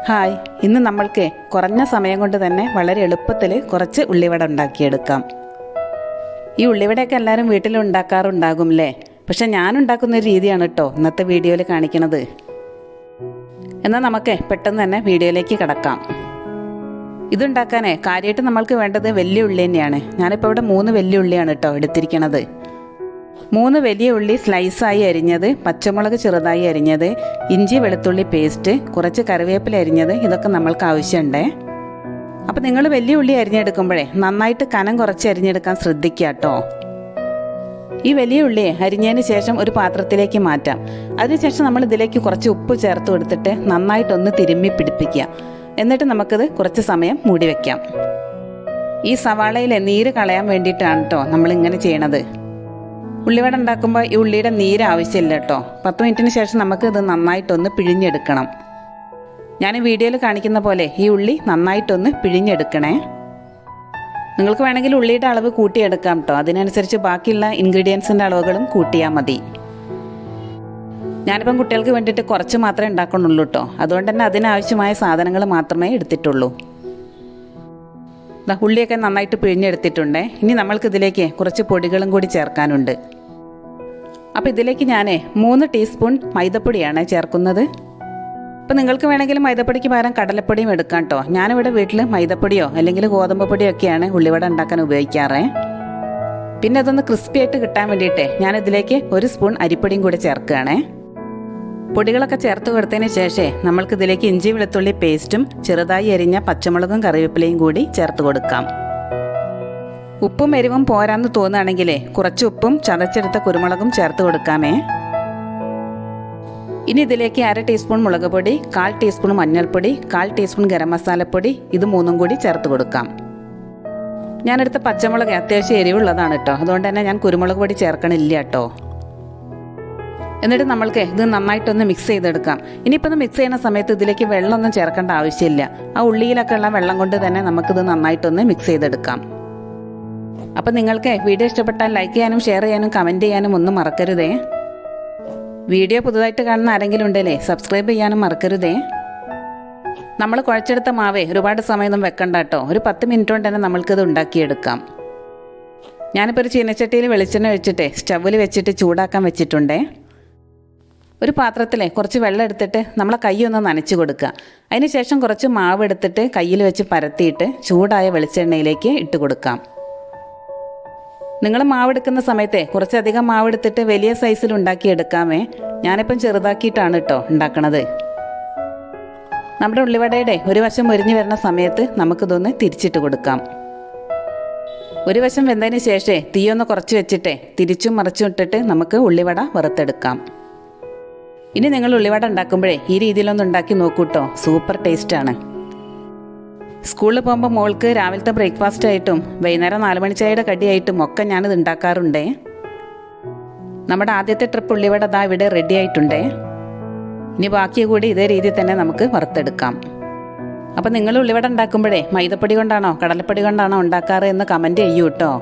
Hi, ഇന്ന് നമ്മൾക്ക് കുറഞ്ഞ സമയം കൊണ്ട് തന്നെ വളരെ എളുപ്പത്തിൽ കുറച്ച് ഉള്ളിവട ഉണ്ടാക്കിയെടുക്കാം. ഈ ഉള്ളിവടയൊക്കെ എല്ലാവരും വീട്ടിൽ ഉണ്ടാക്കാറുണ്ടാകും അല്ലേ? പക്ഷെ ഞാനുണ്ടാക്കുന്ന ഒരു രീതിയാണ് കേട്ടോ ഇന്നത്തെ വീഡിയോയിൽ കാണിക്കുന്നത്. എന്നാൽ നമുക്ക് പെട്ടെന്ന് തന്നെ വീഡിയോയിലേക്ക് കിടക്കാം. ഇതുണ്ടാക്കാനേ കാര്യമായിട്ട് നമ്മൾക്ക് വേണ്ടത് വലിയ ഉള്ളി തന്നെയാണ്. ഞാനിപ്പോൾ ഇവിടെ 3 വലിയ ഉള്ളിയാണ് കേട്ടോ എടുത്തിരിക്കണത്. 3 വലിയ ഉള്ളി സ്ലൈസായി അരിഞ്ഞത്, പച്ചമുളക് ചെറുതായി അരിഞ്ഞത്, ഇഞ്ചി വെളുത്തുള്ളി പേസ്റ്റ്, കുറച്ച് കറിവേപ്പില അരിഞ്ഞത്, ഇതൊക്കെ നമ്മൾക്ക് ആവശ്യമുണ്ടേ. അപ്പോൾ നിങ്ങൾ വലിയ ഉള്ളി അരിഞ്ഞെടുക്കുമ്പോഴേ നന്നായിട്ട് കനം കുറച്ച് അരിഞ്ഞെടുക്കാൻ ശ്രദ്ധിക്കുക കേട്ടോ. ഈ വലിയ ഉള്ളിയെ അരിഞ്ഞതിന് ശേഷം ഒരു പാത്രത്തിലേക്ക് മാറ്റാം. അതിനുശേഷം നമ്മൾ ഇതിലേക്ക് കുറച്ച് ഉപ്പ് ചേർത്ത് കൊടുത്തിട്ട് നന്നായിട്ടൊന്ന് തിരുമ്മി പിടിപ്പിക്കുക. എന്നിട്ട് നമുക്കിത് കുറച്ച് സമയം മൂടി വയ്ക്കാം. ഈ സവാളയിലെ നീര് കളയാൻ വേണ്ടിയിട്ടാണ് കേട്ടോ നമ്മളിങ്ങനെ ചെയ്യണത്. ഉള്ളിവട ഉണ്ടാക്കുമ്പോൾ ഈ ഉള്ളിയുടെ നീര് ആവശ്യമില്ല കേട്ടോ. 10 മിനിറ്റിന് ശേഷം നമുക്ക് ഇത് നന്നായിട്ടൊന്ന് പിഴിഞ്ഞെടുക്കണം. ഞാൻ വീഡിയോയിൽ കാണിക്കുന്ന പോലെ ഈ ഉള്ളി നന്നായിട്ടൊന്ന് പിഴിഞ്ഞെടുക്കണേ. നിങ്ങൾക്ക് വേണമെങ്കിൽ ഉള്ളിയുടെ അളവ് കൂട്ടിയെടുക്കാം കേട്ടോ. അതിനനുസരിച്ച് ബാക്കിയുള്ള ഇൻഗ്രീഡിയൻസിൻ്റെ അളവുകളും കൂട്ടിയാൽ മതി. ഞാനിപ്പം കുട്ടികൾക്ക് വേണ്ടിയിട്ട് കുറച്ച് മാത്രമേ ഉണ്ടാക്കണുള്ളൂ കേട്ടോ. അതുകൊണ്ട് തന്നെ അതിനാവശ്യമായ സാധനങ്ങൾ മാത്രമേ എടുത്തിട്ടുള്ളൂ. ഉള്ളിയൊക്കെ നന്നായിട്ട് പിഴിഞ്ഞെടുത്തിട്ടുണ്ട്. ഇനി നമ്മൾക്കിതിലേക്ക് കുറച്ച് പൊടികളും കൂടി ചേർക്കാനുണ്ട്. അപ്പോൾ ഇതിലേക്ക് ഞാൻ 3 ടീസ്പൂൺ മൈദപ്പൊടിയാണ് ചേർക്കുന്നത്. അപ്പോൾ നിങ്ങൾക്ക് വേണമെങ്കിൽ മൈദപ്പൊടിക്ക് പകരം കടലപ്പൊടിയും എടുക്കാം കേട്ടോ. ഞാനിവിടെ വീട്ടിൽ മൈദപ്പൊടിയോ അല്ലെങ്കിൽ ഗോതമ്പ് പൊടിയോ ഒക്കെയാണ് ഉള്ളിവട ഉണ്ടാക്കാൻ ഉപയോഗിക്കാറ്. പിന്നെ അതൊന്ന് ക്രിസ്പി ആയിട്ട് കിട്ടാൻ വേണ്ടിയിട്ട് ഞാനിതിലേക്ക് 1 സ്പൂൺ അരിപ്പൊടിയും കൂടി ചേർക്കുകയാണ്. പൊടികളൊക്കെ ചേർത്ത് കൊടുത്തതിന് ശേഷം നമ്മൾക്കിതിലേക്ക് ഇഞ്ചി വെളുത്തുള്ളി പേസ്റ്റും ചെറുതായി അരിഞ്ഞ പച്ചമുളകും കറിവേപ്പിലയും കൂടി ചേർത്ത് കൊടുക്കാം. ഉപ്പും എരിവും പോരാന്ന് തോന്നുകയാണെങ്കിൽ കുറച്ച് ഉപ്പും ചതച്ചെടുത്ത കുരുമുളകും ചേർത്ത് കൊടുക്കാമേ. ഇനി ഇതിലേക്ക് 1/2 ടീസ്പൂൺ മുളക് പൊടി, 1/4 ടീസ്പൂൺ മഞ്ഞൾപ്പൊടി, 1/4 ടീസ്പൂൺ ഗരം മസാലപ്പൊടി, ഇത് 3 കൂടി ചേർത്ത് കൊടുക്കാം. ഞാനെടുത്ത പച്ചമുളക് അത്യാവശ്യം എരിവുള്ളതാണ് കേട്ടോ. അതുകൊണ്ട് തന്നെ ഞാൻ കുരുമുളക് പൊടി ചേർക്കണില്ല കേട്ടോ. എന്നിട്ട് നമ്മൾക്ക് ഇത് നന്നായിട്ടൊന്ന് മിക്സ് ചെയ്തെടുക്കാം. ഇനിയിപ്പോൾ ഇത് മിക്സ് ചെയ്യുന്ന സമയത്ത് ഇതിലേക്ക് വെള്ളമൊന്നും ചേർക്കേണ്ട ആവശ്യമില്ല. ആ ഉള്ളിയിലൊക്കെ ഉള്ള വെള്ളം കൊണ്ട് തന്നെ നമുക്കിത് നന്നായിട്ടൊന്ന് മിക്സ് ചെയ്തെടുക്കാം. അപ്പോൾ നിങ്ങൾക്ക് വീഡിയോ ഇഷ്ടപ്പെട്ടാൽ ലൈക്ക് ചെയ്യാനും ഷെയർ ചെയ്യാനും കമൻറ്റ് ചെയ്യാനും ഒന്നും മറക്കരുതേ. വീഡിയോ പുതുതായിട്ട് കാണുന്ന ആരെങ്കിലും ഉണ്ടല്ലേ സബ്സ്ക്രൈബ് ചെയ്യാനും മറക്കരുതേ. നമ്മൾ കുഴച്ചെടുത്ത മാവേ ഒരുപാട് സമയമൊന്നും വെക്കണ്ട കേട്ടോ. ഒരു 10 മിനിറ്റ് കൊണ്ട് തന്നെ നമ്മൾക്കിത് ഉണ്ടാക്കിയെടുക്കാം. ഞാനിപ്പോൾ ഒരു ചീനച്ചട്ടിയിൽ വെളിച്ചെണ്ണ വെച്ചിട്ട് സ്റ്റൗവിൽ വെച്ചിട്ട് ചൂടാക്കാൻ വെച്ചിട്ടുണ്ടേ. ഒരു പാത്രത്തിൽ കുറച്ച് വെള്ളം എടുത്തിട്ട് നമ്മളെ കൈ ഒന്ന് നനച്ച് കൊടുക്കുക. അതിന് ശേഷം കുറച്ച് മാവ് എടുത്തിട്ട് കയ്യിൽ വെച്ച് പരത്തിയിട്ട് ചൂടായ വെളിച്ചെണ്ണയിലേക്ക് ഇട്ട് കൊടുക്കാം. നിങ്ങൾ മാവ് എടുക്കുന്ന സമയത്തെ കുറച്ചധികം മാവ് എടുത്തിട്ട് വലിയ സൈസിൽ ഉണ്ടാക്കിയെടുക്കാമേ. ഞാനിപ്പം ചെറുതാക്കിയിട്ടാണ് കേട്ടോ ഉണ്ടാക്കണത്. നമ്മുടെ ഉള്ളിവടയുടെ ഒരു വശം മുരിഞ്ഞു വരുന്ന സമയത്ത് നമുക്കിതൊന്ന് തിരിച്ചിട്ട് കൊടുക്കാം. ഒരു വശം വെന്തതിന് ശേഷം തീയൊന്ന് കുറച്ച് വെച്ചിട്ട് തിരിച്ചും മറിച്ചും ഇട്ടിട്ട് നമുക്ക് ഉള്ളിവട വറുത്തെടുക്കാം. ഇനി നിങ്ങൾ ഉള്ളിവട ഉണ്ടാക്കുമ്പോഴേ ഈ രീതിയിലൊന്ന് ഉണ്ടാക്കി നോക്കൂ കേട്ടോ. സൂപ്പർ ടേസ്റ്റാണ്. സ്കൂളിൽ പോകുമ്പോൾ മോൾക്ക് രാവിലത്തെ ബ്രേക്ക്ഫാസ്റ്റ് ആയിട്ടും വൈകുന്നേരം 4 മണി ചായയുടെ കടിയായിട്ടും ഒക്കെ ഞാനിത് ഉണ്ടാക്കാറുണ്ടേ. നമ്മുടെ ആദ്യത്തെ ട്രിപ്പ് ഉള്ളിവട ദാ ഇവിടെ റെഡി ആയിട്ടുണ്ടേ. ഇനി ബാക്കി കൂടി ഇതേ രീതിയിൽ തന്നെ നമുക്ക് വറുത്തെടുക്കാം. അപ്പോൾ നിങ്ങൾ ഉള്ളിവട ഉണ്ടാക്കുമ്പോഴേ മൈദപ്പൊടി കൊണ്ടാണോ കടലപ്പൊടി കൊണ്ടാണോ ഉണ്ടാക്കാറ് എന്ന് കമൻറ്റ് ചെയ്യൂ കേട്ടോ.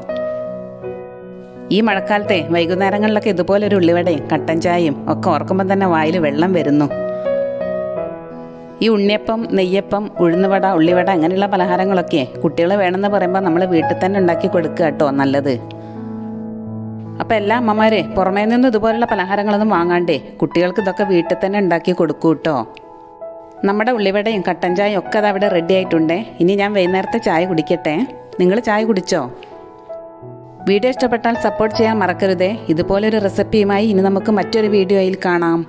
ഈ മഴക്കാലത്തെ വൈകുന്നേരങ്ങളിലൊക്കെ ഇതുപോലൊരു ഉള്ളിവടയും കട്ടൻ ചായയും ഒക്കെ ഓർക്കുമ്പോൾ തന്നെ വായിൽ വെള്ളം വരുന്നു. ഈ ഉണ്ണിയപ്പം, നെയ്യപ്പം, ഉഴുന്നുവട, ഉള്ളിവട അങ്ങനെയുള്ള പലഹാരങ്ങളൊക്കെ കുട്ടികൾ വേണമെന്ന് പറയുമ്പോൾ നമ്മൾ വീട്ടിൽ തന്നെ ഉണ്ടാക്കി കൊടുക്കുക കേട്ടോ നല്ലത്. അപ്പോൾ എല്ലാ അമ്മമാരെ പുറമേ നിന്നും ഇതുപോലുള്ള പലഹാരങ്ങളൊന്നും വാങ്ങാണ്ടേ കുട്ടികൾക്ക് ഇതൊക്കെ വീട്ടിൽ തന്നെ ഉണ്ടാക്കി കൊടുക്കൂ കേട്ടോ. നമ്മുടെ ഉള്ളിവടയും കട്ടൻ ചായയും ഒക്കെ അത് അവിടെ റെഡി ആയിട്ടുണ്ടേ. ഇനി ഞാൻ വൈകുന്നേരത്തെ ചായ കുടിക്കട്ടെ. നിങ്ങൾ ചായ കുടിച്ചോ? വീഡിയോ ഇഷ്ടപ്പെട്ടാൽ സപ്പോർട്ട് ചെയ്യാൻ മറക്കരുതേ. ഇതുപോലൊരു റെസിപ്പിയുമായി ഇനി നമുക്ക് മറ്റൊരു വീഡിയോയിൽ കാണാം.